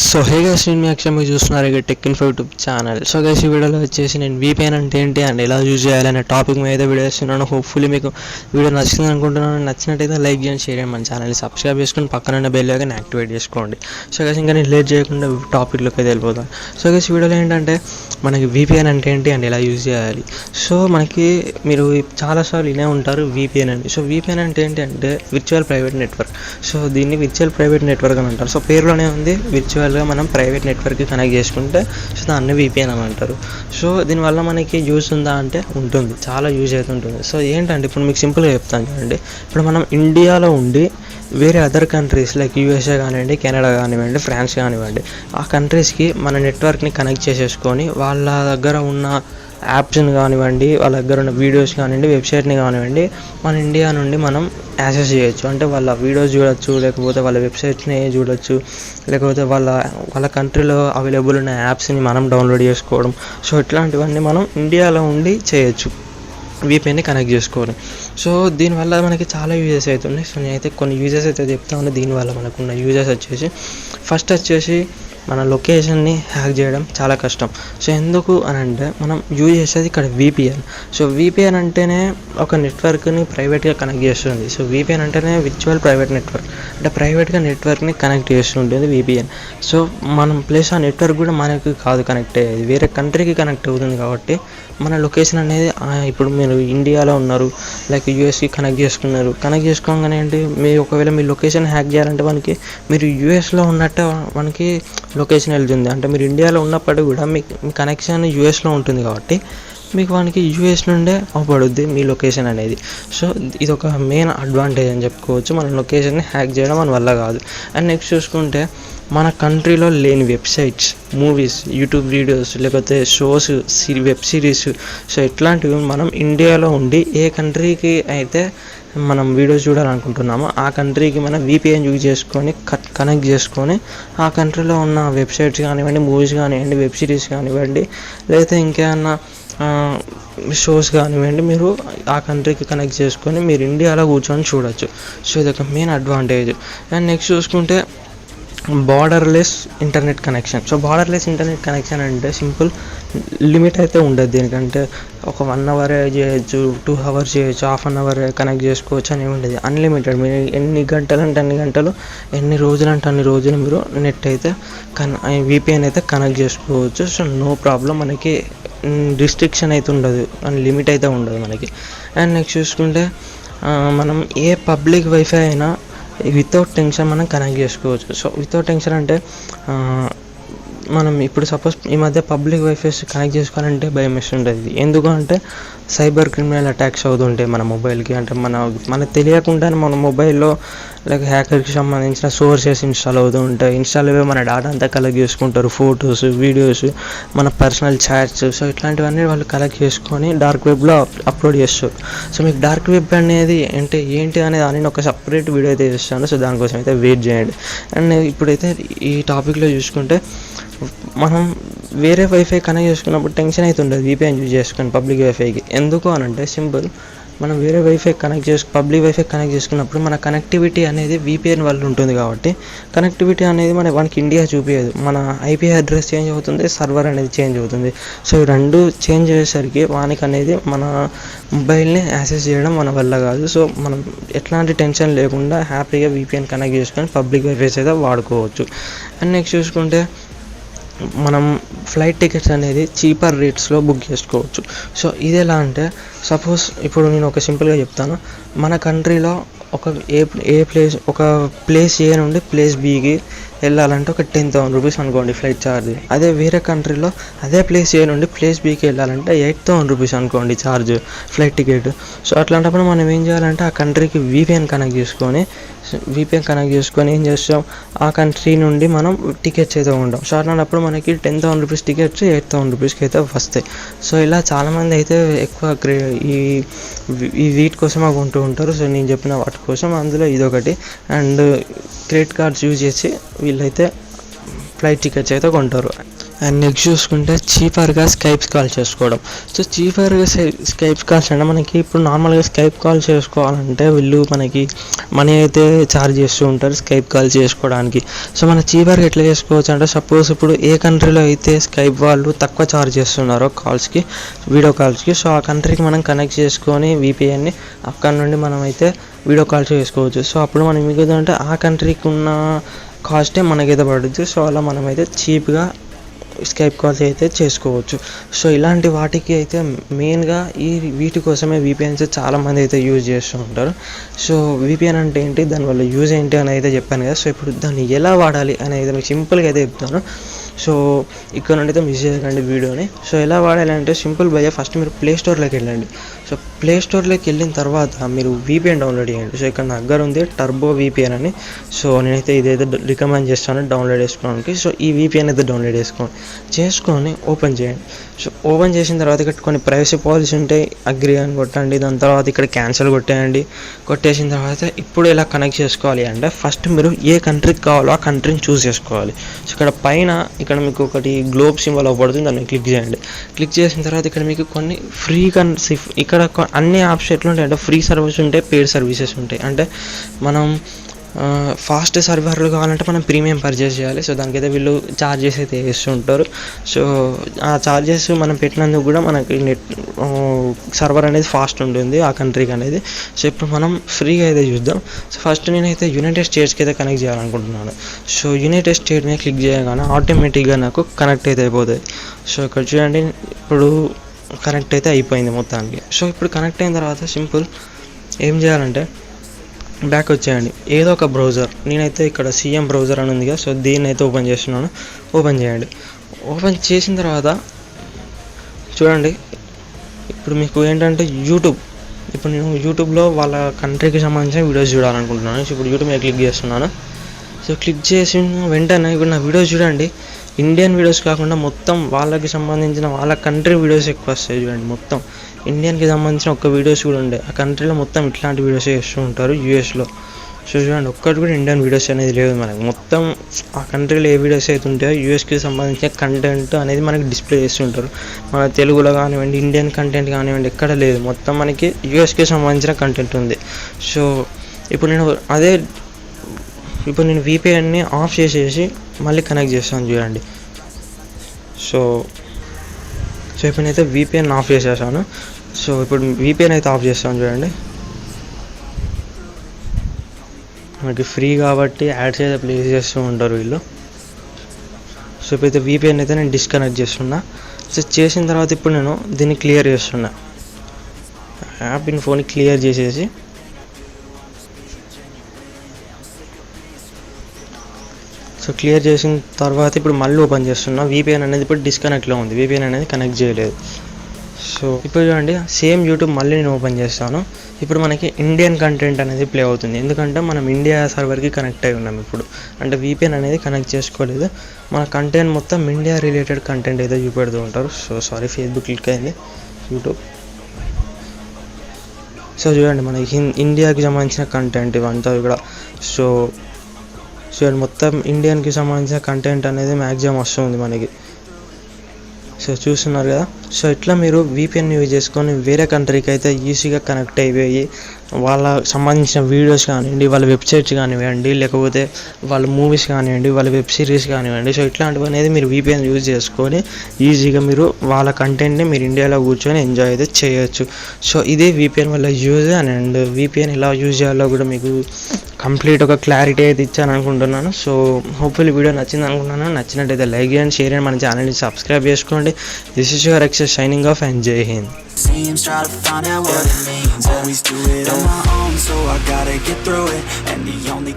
So hey guys, నేను మీ అక్షయ్ మీరు చూస్తున్నారు ఇక tech info YouTube channel. So guys, ఈ వీడియోలో వచ్చేసి నేను VPN అంటే ఏంటి అండ్ ఎలా యూజ్ చేయాలనే టాపిక్ మీద వీడియో చేస్తున్నాను. హోప్ఫుల్లీ మీకు వీడియో నచ్చింది అనుకుంటున్నాను. నచ్చినట్టయితే లైక్ చేయండి, షేర్ చేయండి, మన ఛానల్ని సబ్స్క్రైబ్ చేసుకుని పక్కన బెల్ ఐకాన్ యాక్టివేట్ చేసుకోండి. సో గైస్, ఇంకా నేను లేట్ చేయకుండా టాపిక్లోకి అయితే వెళ్ళిపోతాను. సో గైస్, ఈ వీడియోలో ఏంటంటే మనకి VPN అంటే ఏంటి అండ్ ఎలా యూజ్ చేయాలి. సో మనకి మీరు చాలాసార్లు వినే ఉంటారు VPN అని. సో VPN అంటే ఏంటి అంటే విర్చువల్ ప్రైవేట్ నెట్వర్క్. సో దీన్ని విర్చువల్ ప్రైవేట్ నెట్వర్క్ అని అంటారు. సో పేరులోనే ఉంది, విర్చువల్గా మనం ప్రైవేట్ నెట్వర్క్కి కనెక్ట్ చేసుకుంటే సో దాన్ని VPN అని అంటారు. సో దీనివల్ల మనకి యూజ్ ఉందా అంటే ఉంటుంది, చాలా యూజ్ అయితే ఉంటుంది. సో ఏంటంటే ఇప్పుడు మీకు సింపుల్గా చెప్తాను చూడండి. ఇప్పుడు మనం ఇండియాలో ఉండి వేరే అదర్ కంట్రీస్ లైక్ USA కానివ్వండి, కెనడా కానివ్వండి, ఫ్రాన్స్ కానివ్వండి, ఆ కంట్రీస్కి మన నెట్వర్క్ని కనెక్ట్ చేసేసుకొని వాళ్ళ దగ్గర ఉన్న యాప్స్ని కానివ్వండి, వాళ్ళ దగ్గర ఉన్న వీడియోస్ కానివ్వండి, వెబ్సైట్ని కానివ్వండి మన ఇండియా నుండి మనం యాక్సెస్ చేయొచ్చు. అంటే వాళ్ళ వీడియోస్ చూడొచ్చు, లేకపోతే వాళ్ళ వెబ్సైట్ని చూడొచ్చు, లేకపోతే వాళ్ళ కంట్రీలో అవైలబుల్ ఉన్న యాప్స్ని మనం డౌన్లోడ్ చేసుకోవడం. సో ఇట్లాంటివన్నీ మనం ఇండియాలో ఉండి చేయొచ్చు VPNని కనెక్ట్ చేసుకొని. సో దీనివల్ల మనకి చాలా యూజెస్ అవుతున్నాయి. సో నేనైతే కొన్ని యూజెస్ అయితే చెప్తా ఉన్నా. దీనివల్ల మనకున్న యూజెస్ వచ్చేసి ఫస్ట్ వచ్చేసి మన లొకేషన్ని హ్యాక్ చేయడం చాలా కష్టం. సో ఎందుకు అని అంటే మనం యూజ్ చేసేది ఇక్కడ VPN. సో VPN అంటేనే ఒక నెట్వర్క్ని ప్రైవేట్గా కనెక్ట్ చేస్తుంది. సో VPN అంటేనే విర్చువల్ ప్రైవేట్ నెట్వర్క్, అంటే ప్రైవేట్గా నెట్వర్క్ని కనెక్ట్ చేస్తుంటుంది VPN. సో మనం ప్లేస్ ఆ నెట్వర్క్ కూడా మనకి కాదు కనెక్ట్ అయ్యేది, వేరే కంట్రీకి కనెక్ట్ అవుతుంది. కాబట్టి మన లొకేషన్ అనేది ఇప్పుడు మీరు ఇండియాలో ఉన్నారు, లైక్ USకి కనెక్ట్ చేసుకున్నారు. కనెక్ట్ చేసుకోగానే ఏంటి, ఒకవేళ మీ లొకేషన్ హ్యాక్ చేయాలంటే మీరు USలో ఉన్నట్టే మనకి లొకేషన్ వెళ్తుంది. అంటే మీరు ఇండియాలో ఉన్నప్పటికీ కూడా మీ కనెక్షన్ USలో ఉంటుంది కాబట్టి మీకు US నుండే అవపడుద్ది మీ లొకేషన్ అనేది. సో ఇది ఒక మెయిన్ అడ్వాంటేజ్ అని చెప్పుకోవచ్చు. మన లొకేషన్ని హ్యాక్ చేయడం మన వల్ల కాదు. అండ్ నెక్స్ట్ చూసుకుంటే మన కంట్రీలో లేని వెబ్సైట్స్, మూవీస్, యూట్యూబ్ వీడియోస్, లేకపోతే షోస్, వెబ్ సిరీస్, సో ఇట్లాంటివి మనం ఇండియాలో ఉండి ఏ కంట్రీకి అయితే మనం వీడియోస్ చూడాలనుకుంటున్నామో ఆ కంట్రీకి మనం VPN యూజ్ చేసుకొని కనెక్ట్ చేసుకొని ఆ కంట్రీలో ఉన్న వెబ్సైట్స్ కానివ్వండి, మూవీస్ కానివ్వండి, వెబ్ సిరీస్ కానివ్వండి, లేకపోతే ఇంకేమన్నా షోస్ కానివ్వండి, మీరు ఆ కంట్రీకి కనెక్ట్ చేసుకొని మీరు ఇండియాలో కూర్చొని చూడొచ్చు. సో ఇది ఒక మెయిన్ అడ్వాంటేజ్. అండ్ నెక్స్ట్ చూసుకుంటే borderless internet connection. So borderless internet connection అంటే సింపుల్, లిమిట్ అయితే ఉండదు దీనికంటే. ఒక 1 hour చేయొచ్చు, 2 hours చేయొచ్చు, ½ an hour కనెక్ట్ చేసుకోవచ్చు అని ఉండేది. అన్లిమిటెడ్, మీరు ఎన్ని గంటలు అంటే అన్ని గంటలు, ఎన్ని రోజులు అంటే అన్ని రోజులు మీరు నెట్ అయితే VPN అయితే కనెక్ట్ చేసుకోవచ్చు. సో నో ప్రాబ్లం, మనకి రిస్ట్రిక్షన్ అయితే ఉండదు అండ్ లిమిట్ అయితే ఉండదు మనకి. అండ్ నెక్స్ట్ చూసుకుంటే మనం ఏ పబ్లిక్ వైఫై అయినా వితౌట్ టెన్షన్ మనం కనెక్ట్ చేసుకోవచ్చు. సో వితౌట్ టెన్షన్ అంటే మనం ఇప్పుడు సపోజ్ ఈ మధ్య పబ్లిక్ వైఫైస్ కనెక్ట్ చేసుకోవాలంటే భయం వేస్తుంటుంది. ఎందుకు అంటే సైబర్ క్రిమినల్ అటాక్స్ అవుతుంటాయి మన మొబైల్కి. అంటే మనకు తెలియకుండానే మన మొబైల్లో లైక్ హ్యాకర్కి సంబంధించిన సోర్సెస్ ఇన్స్టాల్ అవుతూ ఉంటాయి. ఇన్స్టాల్ అయ్యి మన డేటా అంతా కలెక్ట్ చేసుకుంటారు, ఫొటోస్, వీడియోస్, మన పర్సనల్ చాట్స్. సో ఇట్లాంటివన్నీ వాళ్ళు కలెక్ట్ చేసుకొని డార్క్ వెబ్లో అప్లోడ్ చేస్తారు. సో మీకు డార్క్ వెబ్ అనేది ఏంటి అనేది అని ఒక సపరేట్ వీడియో అయితే చేస్తాను. సో దానికోసం అయితే వెయిట్ చేయండి. అండ్ ఇప్పుడైతే ఈ టాపిక్లో చూసుకుంటే మనం వేరే వైఫై కనెక్ట్ చేసుకున్నప్పుడు టెన్షన్ అయితే ఉండదు VPN యూజ్ చేసుకొని పబ్లిక్ వైఫైకి. ఎందుకు అని అంటే సింపుల్, మనం వేరే వైఫై పబ్లిక్ వైఫై కనెక్ట్ చేసుకున్నప్పుడు మన కనెక్టివిటీ అనేది VPN వల్ల ఉంటుంది. కాబట్టి కనెక్టివిటీ అనేది మనకి ఇండియా చూపించదు, మన IP అడ్రస్ చేంజ్ అవుతుంది, సర్వర్ అనేది చేంజ్ అవుతుంది. సో ఈ రెండు చేంజ్ అయ్యేసరికి అనేది మన మొబైల్ని యాక్సెస్ చేయడం మన వల్ల కాదు. సో మనం ఎట్లాంటి టెన్షన్ లేకుండా హ్యాపీగా VPN కనెక్ట్ చేసుకొని పబ్లిక్ వైఫైస్ అయితే వాడుకోవచ్చు. అండ్ నెక్స్ట్ చూసుకుంటే మనం ఫ్లైట్ టికెట్స్ అనేది చీపర్ రేట్స్లో బుక్ చేసుకోవచ్చు. సో ఇది ఎలా అంటే సపోజ్ ఇప్పుడు నేను ఒక సింపుల్గా చెప్తాను. మన కంట్రీలో ఒక ప్లేస్ A నుండి ప్లేస్ Bకి వెళ్ళాలంటే ఒక 10,000 రూపీస్ అనుకోండి ఫ్లైట్ ఛార్జ్. అదే వేరే కంట్రీలో అదే ప్లేస్ A నుండి ప్లేస్ Bకి వెళ్ళాలంటే 8,000 రూపీస్ అనుకోండి ఛార్జ్ ఫ్లైట్ టికెట్. సో అట్లాంటప్పుడు మనం ఏం చేయాలంటే ఆ కంట్రీకి VPN కనెక్ట్ చేసుకొని ఏం చేస్తాం, ఆ కంట్రీ నుండి మనం టికెట్స్ అయితే ఉంటాం. సో అట్లాంటప్పుడు మనకి 10,000 రూపీస్ టికెట్స్ 8,000 రూపీస్కి అయితే వస్తాయి. సో ఇలా చాలామంది అయితే ఎక్కువ వీటి కోసం కొంటూ ఉంటారు. సో నేను చెప్పిన వాటి కోసం అందులో ఇదొకటి. అండ్ క్రెడిట్ కార్డ్స్ యూజ్ చేసి వీళ్ళైతే ఫ్లైట్ టికెట్స్ అయితే కొంటారు. అండ్ నెక్స్ట్ చూసుకుంటే చీపర్గా స్కైప్ కాల్ చేసుకోవడం. సో చీపర్గా స్కైప్ కాల్స్ అంటే మనకి ఇప్పుడు నార్మల్గా స్కైప్ కాల్ చేసుకోవాలంటే వీళ్ళు మనకి మనీ అయితే ఛార్జ్ చేస్తూ ఉంటారు స్కైప్ కాల్ చేసుకోవడానికి. సో మన చీపర్గా ఎట్లా చేసుకోవచ్చు అంటే సపోజ్ ఇప్పుడు ఏ కంట్రీలో అయితే స్కైప్ వాళ్ళు తక్కువ ఛార్జ్ చేస్తున్నారో కాల్స్కి, వీడియో కాల్స్కి, సో ఆ కంట్రీకి మనం కనెక్ట్ చేసుకొని VPNని అక్కడ నుండి మనం అయితే వీడియో కాల్స్ చేసుకోవచ్చు. సో అప్పుడు మనం మిగుతుందంటే ఆ కంట్రీకి ఉన్న కాస్టే మనకైతే పడుద్ది. సో అలా మనమైతే చీప్గా స్కైప్ కాల్స్ అయితే చేసుకోవచ్చు. సో ఇలాంటి వాటికి అయితే మెయిన్గా వీటి కోసమే VPNs చాలామంది అయితే యూజ్ చేస్తూ ఉంటారు. సో VPN అంటే ఏంటి, దానివల్ల యూజ్ ఏంటి అని అయితే చెప్పాను కదా. సో ఇప్పుడు దాన్ని ఎలా వాడాలి అనేది మీకు సింపుల్గా అయితే చెప్తాను. సో ఇక్కడ నుండి అయితే మిస్ చేయకండి వీడియోని. సో ఎలా వాడాలి అంటే సింపుల్ భయ్య, ఫస్ట్ మీరు ప్లే స్టోర్లోకి వెళ్ళండి. సో ప్లే స్టోర్లోకి వెళ్ళిన తర్వాత మీరు VPN డౌన్లోడ్ చేయండి. సో ఇక్కడ నా దగ్గర ఉంది టర్బో VPN అని. సో నేనైతే ఇదైతే రికమెండ్ చేస్తాను డౌన్లోడ్ చేసుకోవడానికి. సో ఈ VPN అయితే డౌన్లోడ్ చేసుకొని ఓపెన్ చేయండి. సో ఓపెన్ చేసిన తర్వాత ఇక్కడ కొన్ని ప్రైవసీ పాలసీ ఉంటాయి, అగ్రీ అని కొట్టండి. దాని తర్వాత ఇక్కడ క్యాన్సిల్ కొట్టేయండి. కొట్టేసిన తర్వాత ఇప్పుడు ఎలా కనెక్ట్ చేసుకోవాలి అంటే ఫస్ట్ మీరు ఏ కంట్రీకి కావాలో ఆ కంట్రీని చూస్ చేసుకోవాలి. సో ఇక్కడ పైన ఇక్కడ మీకు ఒకటి గ్లోబ్ సింబల్ అవపడుతుంది, దాన్ని క్లిక్ చేయండి. క్లిక్ చేసిన తర్వాత ఇక్కడ మీకు కొన్ని ఫ్రీ ఇక్కడ అన్ని ఆప్షన్ ఎట్లుంటాయి అంటే ఫ్రీ సర్వీస్ ఉంటాయి, పెయిడ్ సర్వీసెస్ ఉంటాయి. అంటే మనం ఫాస్ట్ సర్వర్లు కావాలంటే మనం ప్రీమియం పర్చేస్ చేయాలి. సో దానికైతే వీళ్ళు ఛార్జెస్ అయితే వేస్తుంటారు. సో ఆ ఛార్జెస్ మనం పెట్టినందుకు కూడా మనకి సర్వర్ అనేది ఫాస్ట్ ఉంటుంది ఆ కంట్రీకి అనేది. సో ఇప్పుడు మనం ఫ్రీగా అయితే చూద్దాం. సో ఫస్ట్ నేనైతే యునైటెడ్ స్టేట్స్కి అయితే కనెక్ట్ చేయాలనుకుంటున్నాను. సో యునైటెడ్ స్టేట్ మీద క్లిక్ చేయగానే ఆటోమేటిక్గా నాకు కనెక్ట్ అయితే అయిపోతుంది. సో ఇక్కడ చూడండి ఇప్పుడు కనెక్ట్ అయితే అయిపోయింది మొత్తానికి. సో ఇప్పుడు కనెక్ట్ అయిన తర్వాత సింపుల్ ఏం చేయాలంటే బ్యాక్ వచ్చేయండి, ఏదో ఒక బ్రౌజర్. నేనైతే ఇక్కడ CM బ్రౌజర్ అని ఉంది కదా, సో దీన్ని అయితే ఓపెన్ చేస్తున్నాను. ఓపెన్ చేయండి. ఓపెన్ చేసిన తర్వాత చూడండి ఇప్పుడు మీకు ఏంటంటే యూట్యూబ్. ఇప్పుడు నేను యూట్యూబ్లో వాళ్ళ కంట్రీకి సంబంధించిన వీడియోస్ చూడాలనుకుంటున్నాను. సో ఇప్పుడు యూట్యూబ్ మీద క్లిక్ చేస్తున్నాను. సో క్లిక్ చేసిన వెంటనే ఇప్పుడు నా వీడియోస్ చూడండి, ఇండియన్ వీడియోస్ కాకుండా మొత్తం వాళ్ళకి సంబంధించిన వాళ్ళ కంట్రీ వీడియోస్ ఎక్కువ వస్తాయి. చూడండి మొత్తం ఇండియన్కి సంబంధించిన ఒక్క వీడియోస్ కూడా ఉండే, ఆ కంట్రీలో మొత్తం ఇట్లాంటి వీడియోస్ చేస్తూ ఉంటారు USలో. సో చూడండి ఒక్కటి కూడా ఇండియన్ వీడియోస్ అనేది లేదు మనకి. మొత్తం ఆ కంట్రీలో ఏ వీడియోస్ అయితే ఉంటాయో USకి సంబంధించిన కంటెంట్ అనేది మనకి డిస్ప్లే చేస్తుంటారు. మన తెలుగులో కానివ్వండి, ఇండియన్ కంటెంట్ కానివ్వండి, ఎక్కడ లేదు. మొత్తం మనకి USకి సంబంధించిన కంటెంట్ ఉంది. సో ఇప్పుడు నేను VPNని ఆఫ్ చేసేసి మళ్ళీ కనెక్ట్ చేస్తాను చూడండి. సో ఇప్పుడు నేనైతే VPN ఆఫ్ చేసేసాను. సో ఇప్పుడు VPN అయితే ఆఫ్ చేస్తాను చూడండి. మనకి ఫ్రీ కాబట్టి యాడ్స్ అయితే ప్లే చేస్తూ ఉంటారు వీళ్ళు. సో ఇప్పుడైతే VPN అయితే నేను డిస్కనెక్ట్ చేస్తున్నా. సో చేసిన తర్వాత ఇప్పుడు నేను దీన్ని క్లియర్ చేస్తున్నా. యాప్ ఇన్ఫోని క్లియర్ చేసేసి సో క్లియర్ చేసిన తర్వాత ఇప్పుడు మళ్ళీ ఓపెన్ చేస్తున్నా. VPN అనేది ఇప్పుడు డిస్కనెక్ట్లో ఉంది, VPN అనేది కనెక్ట్ చేయలేదు. సో ఇప్పుడు చూడండి సేమ్ యూట్యూబ్ మళ్ళీ నేను ఓపెన్ చేస్తాను. ఇప్పుడు మనకి ఇండియన్ కంటెంట్ అనేది ప్లే అవుతుంది, ఎందుకంటే మనం ఇండియా సర్వర్కి కనెక్ట్ అయి ఉన్నాం ఇప్పుడు. అంటే VPN అనేది కనెక్ట్ చేసుకోలేదు, మన కంటెంట్ మొత్తం ఇండియా రిలేటెడ్ కంటెంట్ అయితే చూపెడుతూ ఉంటారు. సో సారీ, ఫేస్బుక్ క్లిక్ అయింది యూట్యూబ్. సో చూడండి మనకి ఇండియాకి సంబంధించిన కంటెంట్ ఇవంతా ఇక్కడ. సో మొత్తం ఇండియన్కి సంబంధించిన కంటెంట్ అనేది మ్యాక్సిమం వస్తుంది మనకి. సో చూస్తున్నారు కదా. సో ఇట్లా మీరు VPN యూజ్ చేసుకొని వేరే కంట్రీకి అయితే ఈజీగా కనెక్ట్ అయిపోయి వాళ్ళ సంబంధించిన వీడియోస్ కానివ్వండి, వాళ్ళ వెబ్సైట్స్ కానివ్వండి, లేకపోతే వాళ్ళ మూవీస్ కానివ్వండి, వాళ్ళ వెబ్ సిరీస్ కానివ్వండి, సో ఇట్లాంటివి అనేది మీరు VPN యూజ్ చేసుకొని ఈజీగా మీరు వాళ్ళ కంటెంట్ని మీరు ఇండియాలో కూర్చొని ఎంజాయ్ అయితే చేయొచ్చు. సో ఇదే VPN వల్ల యూజ్. అండ్ VPN ఎలా యూజ్ చేయాలో కూడా మీకు కంప్లీట్ ఒక క్లారిటీ అయితే ఇచ్చాను అనుకుంటున్నాను. సో హోప్ఫుల్లీ వీడియో నచ్చింది అనుకుంటున్నాను. నచ్చినట్టయితే లైక్ చేయండి, షేర్ చేయండి, మన ఛానల్ని సబ్స్క్రైబ్ చేసుకోండి. This is your excess signing off and జై Hind. Seems try to find out what it means. Always do it on my own, so I gotta get through it. And the only